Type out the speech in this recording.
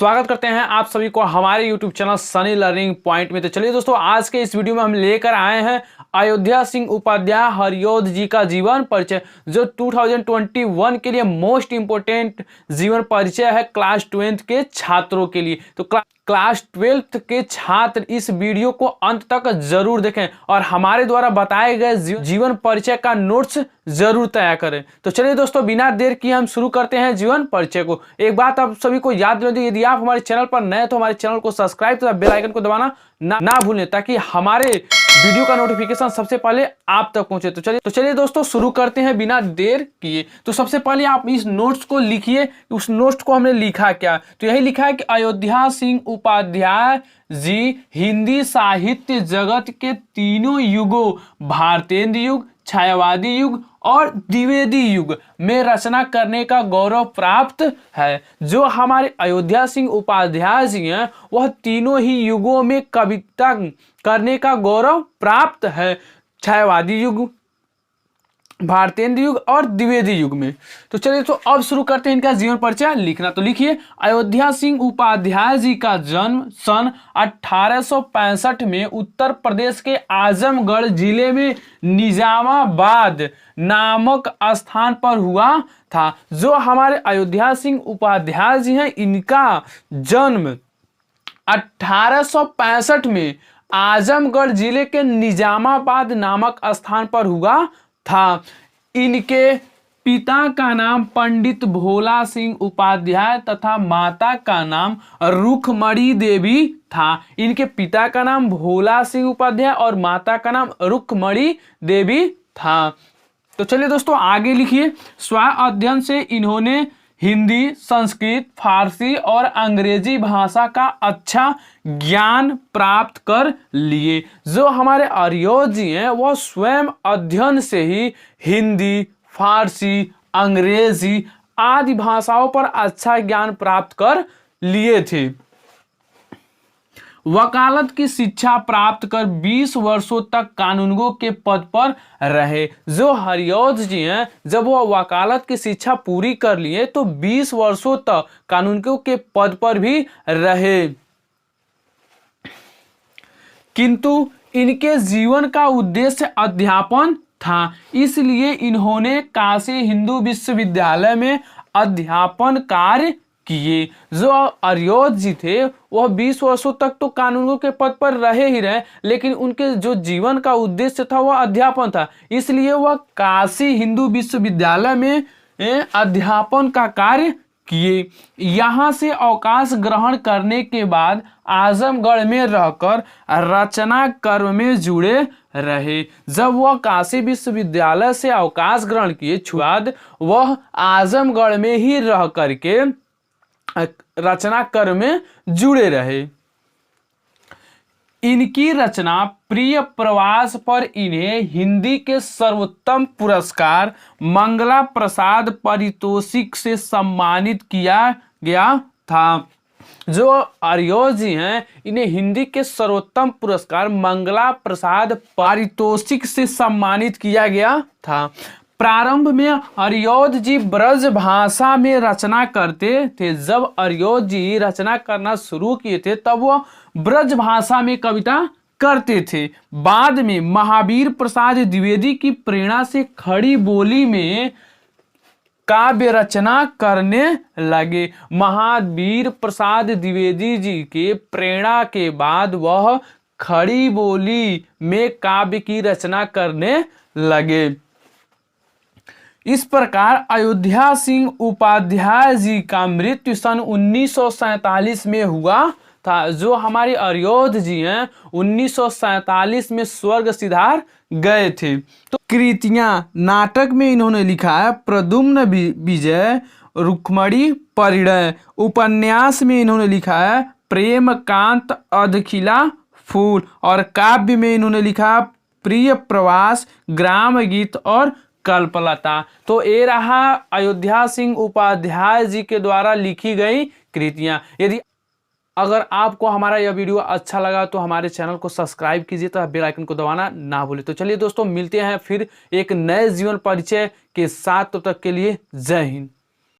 स्वागत करते हैं आप सभी को हमारे YouTube channel Sunny learning point में। तो चलिए दोस्तों, आज के इस वीडियो में हम लेकर आए हैं अयोध्या सिंह उपाध्याय हरिऔध जी का जीवन परिचय, जो 2021 के लिए मोस्ट इंपोर्टेंट जीवन परिचय है क्लास 12th के छात्रों के लिए। तो क्लास 12th के छात्र इस वीडियो को अंत तक जरूर देखें और हमारे द्वारा बताए गए जीवन परिचय का नोट्स जरूर तैयार करें। तो चलिए दोस्तों, बिना देर किए हम शुरू करते हैं जीवन परिचय को। एक बात आप सभी को याद दिला दूं, यदि आप हमारे चैनल पर नए तो हमारे चैनल को सब्सक्राइब तथा बेल आइकन को दबाना ना भूलें, ताकि हमारे वीडियो का नोटिफिकेशन सबसे पहले आप तक पहुंचे। तो चलिए दोस्तों, शुरू करते हैं बिना देर किए। तो सबसे पहले आप इस नोट्स को लिखिए। उस नोट्स को हमने लिखा क्या, तो यही लिखा है कि अयोध्या सिंह उपाध्याय जी हिंदी साहित्य जगत के तीनों युगों, भारतेंद्र युग, छायावादी युग और द्विवेदी युग में रचना करने का गौरव प्राप्त है। जो हमारे अयोध्या सिंह उपाध्याय जी हैं, वह तीनों ही युगों में कविता करने का गौरव प्राप्त है, छायावादी युग, भारतेंद्र युग और द्विवेदी युग में। तो चलिए तो अब शुरू करते हैं इनका जीवन परिचय लिखना। तो लिखिए, अयोध्या सिंह उपाध्याय जी का जन्म सन 1865 में उत्तर प्रदेश के आजमगढ़ जिले में निजामाबाद नामक स्थान पर हुआ था। जो हमारे अयोध्या सिंह उपाध्याय जी हैं, इनका जन्म 1865 में आजमगढ़ जिले के निजामाबाद नामक स्थान पर हुआ था। इनके पिता का नाम पंडित भोला सिंह उपाध्याय तथा माता का नाम रुक्मणी देवी था। इनके पिता का नाम भोला सिंह उपाध्याय और माता का नाम रुक्मणी देवी था। तो चलिए दोस्तों, आगे लिखिए। स्व अध्ययन से इन्होंने हिंदी, संस्कृत, फारसी और अंग्रेजी भाषा का अच्छा ज्ञान प्राप्त कर लिए। जो हमारे हरिऔध जी हैं, वह स्वयं अध्ययन से ही हिंदी, फारसी, अंग्रेजी आदि भाषाओं पर अच्छा ज्ञान प्राप्त कर लिए थे। वकालत की शिक्षा प्राप्त कर 20 वर्षों तक कानूनगो के पद पर रहे। जो हरिऔध जी हैं, जब वह वकालत की शिक्षा पूरी कर लिए तो 20 वर्षों तक कानूनगो के पद पर भी रहे। किंतु इनके जीवन का उद्देश्य अध्यापन था, इसलिए इन्होंने काशी हिंदू विश्वविद्यालय में अध्यापन कार्य किए। जो हरिऔध जी थे, वह 20 वर्षों तक तो कानूनगो के पद पर रहे ही रहे, लेकिन उनके जो जीवन का उद्देश्य था वह अध्यापन था, इसलिए वह काशी हिंदू विश्वविद्यालय में अध्यापन का कार्य किए। यहाँ से अवकाश ग्रहण करने के बाद आजमगढ़ में रहकर रचना कर्म में जुड़े रहे। जब वह काशी विश्वविद्यालय से अवकाश ग्रहण किए, बाद वह आजमगढ़ में ही रह करके रचना कर्म में जुड़े रहे। इनकी रचना प्रिय प्रवास पर इन्हें हिंदी के सर्वोत्तम पुरस्कार मंगला प्रसाद पारितोषिक से सम्मानित किया गया था। जो हरिऔध जी हैं, इन्हें हिंदी के सर्वोत्तम पुरस्कार मंगला प्रसाद पारितोषिक से सम्मानित किया गया था। प्रारंभ में हरिऔध जी ब्रज भाषा में रचना करते थे। जब हरिऔध जी रचना करना शुरू किए थे, तब वह ब्रज भाषा में कविता करते थे। बाद में महावीर प्रसाद द्विवेदी की प्रेरणा से खड़ी बोली में काव्य रचना करने लगे। महावीर प्रसाद द्विवेदी जी के प्रेरणा के बाद वह खड़ी बोली में काव्य की रचना करने लगे। इस प्रकार अयोध्या सिंह उपाध्याय जी का मृत्यु सन 1947 में हुआ था। जो हमारे हरिऔध जी हैं, 1947 में स्वर्ग सिधार गए थे। तो कृतियां नाटक में इन्होंने लिखा है प्रद्युम्न विजय, रुक्मणी परिणय। उपन्यास में इन्होंने लिखा है प्रेमकांत अधखिला फूल, और काव्य में इन्होंने लिखा प्रिय प्रवास, ग्राम गीत और कल्पलता। तो ये रहा अयोध्या सिंह उपाध्याय जी के द्वारा लिखी गई कृतियां। यदि अगर आपको हमारा यह वीडियो अच्छा लगा तो हमारे चैनल को सब्सक्राइब कीजिए तथा बेल आइकन को दबाना ना भूलें। तो चलिए दोस्तों, मिलते हैं फिर एक नए जीवन परिचय के साथ। तब तक के लिए जय हिंद।